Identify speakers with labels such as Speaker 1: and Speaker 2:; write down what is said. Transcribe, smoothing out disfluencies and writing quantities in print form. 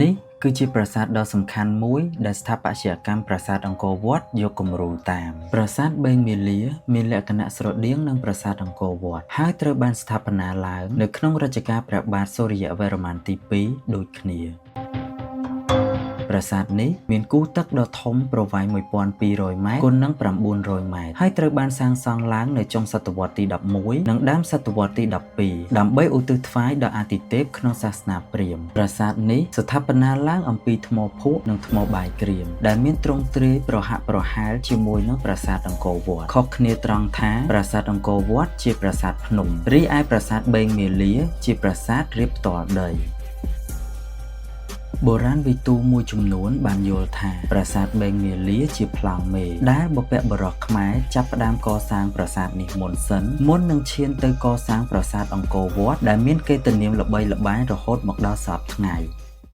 Speaker 1: នេះគឺជាប្រាសាទដ៏សំខាន់មួយដែលស្ថាបត្យកម្មប្រាសាទអង្គរវត្តយកគំរូតាមប្រាសាទបេងមាលាមានលក្ខណៈស្រដៀងនឹងប្រាសាទអង្គរវត្តហើយត្រូវបានស្ថាបនាឡើងនៅក្នុងរជ្ជកាលព្រះបាទសូរ្យវរ្ម័នទី2ដូចគ្នាប្រាសាទនេះមានគូទឹកដ៏ធំប្រវែង 1200 ម៉ែត្រគុណនឹង 900 ម៉ែត្រហើយត្រូវបានសាងសង់ឡើងនៅចុងសតវត្សទី 11 និងដើមសតវត្សទី 12 ដើម្បីឧទ្ទិសថ្វាយដល់អាទិទេពក្នុងសាសនាព្រាហ្មណ៍ប្រាសាទនេះស្ថាបនាឡើងអំពីថ្មភក់និងថ្មបាយក្រៀមដែលមានទ្រង់ទ្រាយប្រហាក់ប្រហែលជាមួយនឹងប្រាសាទអង្គរវត្តខុសគ្នាត្រង់ថាប្រាសាទអង្គរវត្តជាប្រាសាទភ្នំរីឯប្រាសាទបេងមាលាជាប្រាសាទរាបផ្ទាល់ដីបុរាណវិទូមួយចំនួនបានយល់ថាប្រាសាទបេងមាលាជាប្លង់មេដែលបុព្វបុរសខ្មែរចាប់ផ្ដើមកសាងប្រាសាទនេះមុនសិនមុននឹងឈានទៅកសាងប្រាសាទអង្គរវត្តដែលមានកេរ្តិ៍នាមល្បីល្បាញរហូតមកដល់សព្វថ្ងៃ